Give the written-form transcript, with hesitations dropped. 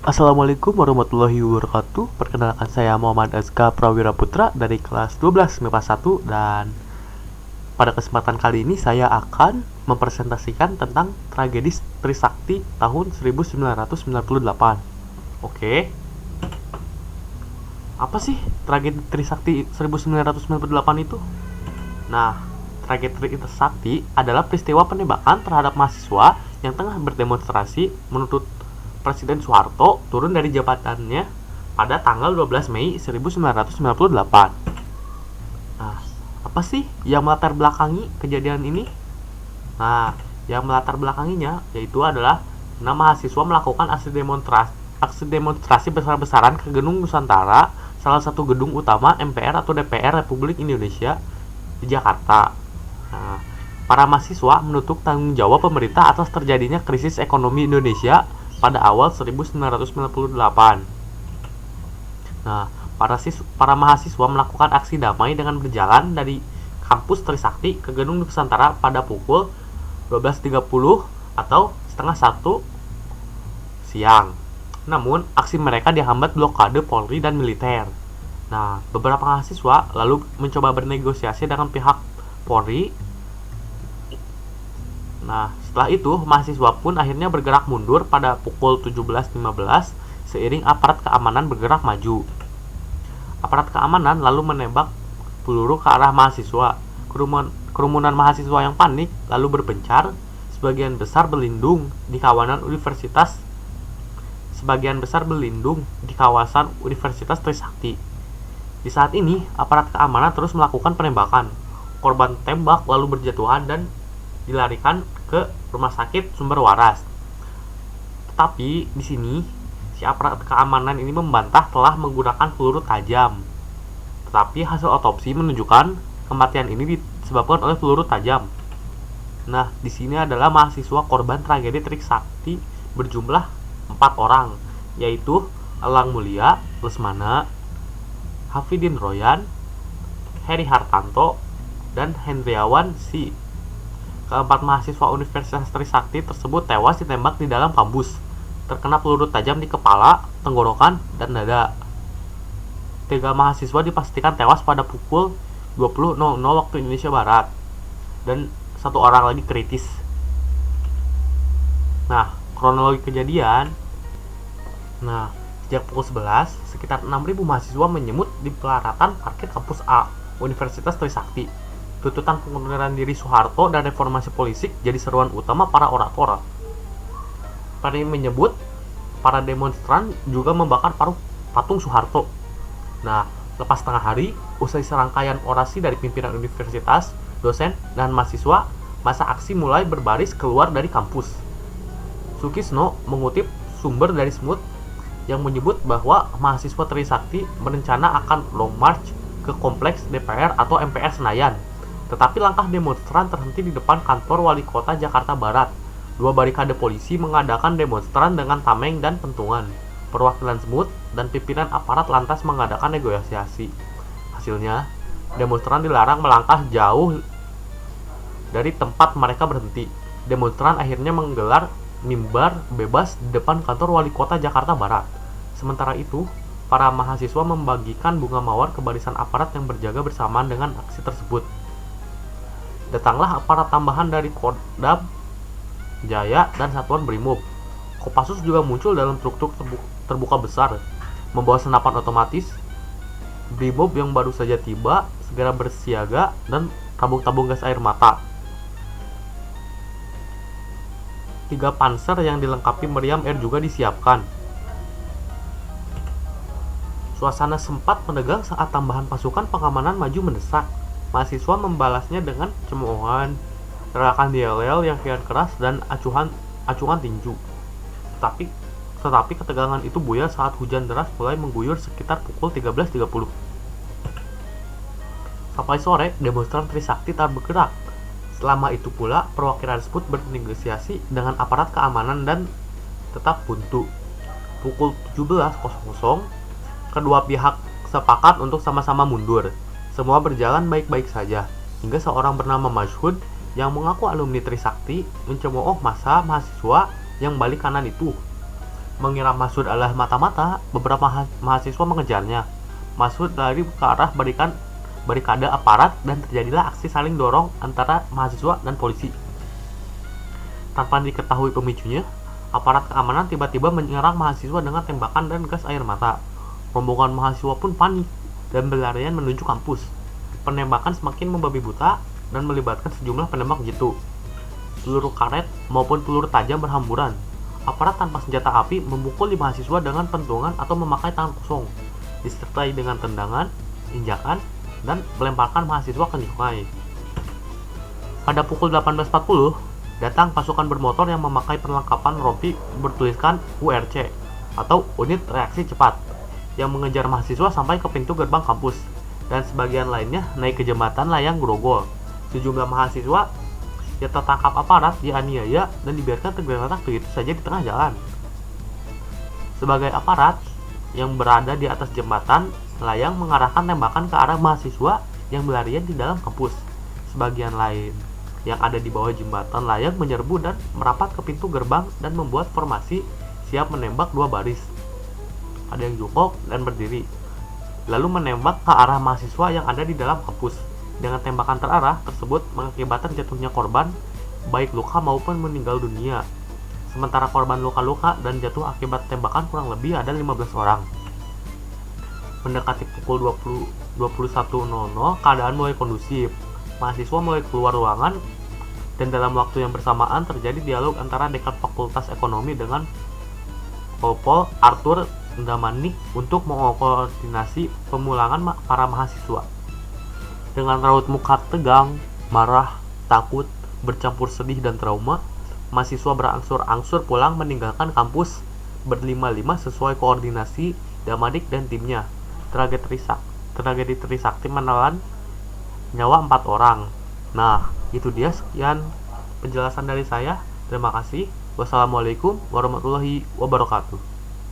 Assalamualaikum warahmatullahi wabarakatuh. Perkenalkan, saya Muhammad Azka Prawira Putra dari kelas 12 MIPA 1, dan pada kesempatan kali ini saya akan mempresentasikan tentang tragedi Trisakti tahun 1998. Oke. Apa sih tragedi Trisakti 1998 itu? Nah, tragedi Trisakti adalah peristiwa penembakan terhadap mahasiswa yang tengah berdemonstrasi menuntut Presiden Soeharto turun dari jabatannya pada tanggal 12 Mei 1998. Nah, apa sih yang melatar belakangi kejadian ini? Nah, yang melatar belakanginya yaitu adalah 6 mahasiswa melakukan aksi demonstrasi besar-besaran ke Gedung Nusantara, salah satu gedung utama MPR atau DPR Republik Indonesia di Jakarta. Nah, para mahasiswa menuntut tanggung jawab pemerintah atas terjadinya krisis ekonomi Indonesia pada awal 1998. Nah, para mahasiswa melakukan aksi damai dengan berjalan dari kampus Trisakti ke Gedung Nusantara pada pukul 12.30 atau setengah 1 siang. Namun, aksi mereka dihambat blokade Polri dan militer. Nah, beberapa mahasiswa lalu mencoba bernegosiasi dengan pihak Polri. Nah, setelah itu, mahasiswa pun akhirnya bergerak mundur pada pukul 17.15 seiring aparat keamanan bergerak maju. Aparat keamanan lalu menembak peluru ke arah mahasiswa. Kerumunan mahasiswa yang panik lalu berpencar, sebagian besar berlindung di kawasan Universitas Trisakti. Di saat ini, aparat keamanan terus melakukan penembakan. Korban tembak lalu berjatuhan dan dilarikan ke rumah sakit Sumber Waras. Tetapi di sini si aparat keamanan ini membantah telah menggunakan peluru tajam. Tetapi hasil otopsi menunjukkan kematian ini disebabkan oleh peluru tajam. Nah, di sini adalah mahasiswa korban tragedi Trisakti berjumlah 4 orang, yaitu Elang Mulia Lesmana, Hafidin Royan, Heri Hartanto, dan Hendriawan Si. Keempat mahasiswa Universitas Trisakti tersebut tewas ditembak di dalam kampus, terkena peluru tajam di kepala, tenggorokan, dan dada. 3 mahasiswa dipastikan tewas pada pukul 20.00 waktu Indonesia Barat, dan 1 orang lagi kritis. Nah, kronologi kejadian. Nah, sejak pukul 11, sekitar 6.000 mahasiswa menyemut di pelaratan parkir kampus A, Universitas Trisakti. Tuntutan pengunduran diri Soeharto dan reformasi politik jadi seruan utama para orator. Pada menyebut, para demonstran juga membakar patung Soeharto. Nah, lepas setengah hari, usai serangkaian orasi dari pimpinan universitas, dosen, dan mahasiswa, masa aksi mulai berbaris keluar dari kampus. Sukisno mengutip sumber dari Smooth yang menyebut bahwa mahasiswa Trisakti berencana akan long march ke kompleks DPR atau MPR Senayan. Tetapi langkah demonstran terhenti di depan kantor Wali Kota Jakarta Barat. 2 barikade polisi mengadakan demonstran dengan tameng dan pentungan. Perwakilan Smooth dan pimpinan aparat lantas mengadakan negosiasi. Hasilnya, demonstran dilarang melangkah jauh dari tempat mereka berhenti. Demonstran akhirnya menggelar mimbar bebas di depan kantor Wali Kota Jakarta Barat. Sementara itu, para mahasiswa membagikan bunga mawar ke barisan aparat yang berjaga bersamaan dengan aksi tersebut. Datanglah aparat tambahan dari Kodam Jaya dan Satuan Brimob. Kopassus juga muncul dalam truk-truk terbuka besar, membawa senapan otomatis. Brimob yang baru saja tiba segera bersiaga dan tabung-tabung gas air mata. 3 panser yang dilengkapi meriam air juga disiapkan. Suasana sempat menegang saat tambahan pasukan pengamanan maju mendesak. Mahasiswa membalasnya dengan cemoohan, teriakan yel-yel yang kian keras, dan acungan tinju. Tetapi ketegangan itu buyar saat hujan deras mulai mengguyur sekitar pukul 13.30. Sampai sore, demonstran Trisakti tak bergerak. Selama itu pula, perwakilan tersebut bernegosiasi dengan aparat keamanan dan tetap buntu. Pukul 17.00, kedua pihak sepakat untuk sama-sama mundur. Semua berjalan baik-baik saja, hingga seorang bernama Mashhud yang mengaku alumni Trisakti mencemooh massa mahasiswa yang balik kanan itu. mengira Masud adalah mata-mata, beberapa mahasiswa mengejarnya. Masud lari ke arah barikade aparat dan terjadilah aksi saling dorong antara mahasiswa dan polisi. Tanpa diketahui pemicunya, aparat keamanan tiba-tiba menyerang mahasiswa dengan tembakan dan gas air mata. Rombongan mahasiswa pun panik dan berlarian menuju kampus. Penembakan semakin membabi buta dan melibatkan sejumlah penembak jitu. Peluru karet maupun peluru tajam berhamburan. Aparat tanpa senjata api memukuli mahasiswa dengan pentungan atau memakai tangan kosong, disertai dengan tendangan, injakan, dan melemparkan mahasiswa ke sungai. Pada pukul 18.40, datang pasukan bermotor yang memakai perlengkapan rompi bertuliskan URC atau Unit Reaksi Cepat yang mengejar mahasiswa sampai ke pintu gerbang kampus, dan sebagian lainnya naik ke jembatan layang Grogol. Sejumlah mahasiswa yang tertangkap aparat dianiaya dan dibiarkan tergeletak begitu saja di tengah jalan. Sebagai aparat yang berada di atas jembatan layang mengarahkan tembakan ke arah mahasiswa yang berlarian di dalam kampus. Sebagian lain yang ada di bawah jembatan layang menyerbu dan merapat ke pintu gerbang dan membuat formasi siap menembak dua baris. Ada yang jongkok dan berdiri, lalu menembak ke arah mahasiswa yang ada di dalam kampus. Dengan tembakan terarah tersebut mengakibatkan jatuhnya korban, baik luka maupun meninggal dunia. Sementara korban luka-luka dan jatuh akibat tembakan kurang lebih ada 15 orang. Mendekati pukul 21.00, keadaan mulai kondusif. Mahasiswa mulai keluar ruangan dan dalam waktu yang bersamaan terjadi dialog antara dekan Fakultas Ekonomi dengan Pol Arthur Damanik untuk mengoordinasi pemulangan para mahasiswa. Dengan raut muka tegang, marah, takut, bercampur sedih dan trauma, mahasiswa berangsur-angsur pulang meninggalkan kampus berlima-lima sesuai koordinasi Damanik dan timnya. Tragedi Trisakti menelan nyawa 4 orang. Nah, itu dia sekian penjelasan dari saya. Terima kasih. Wassalamualaikum warahmatullahi wabarakatuh.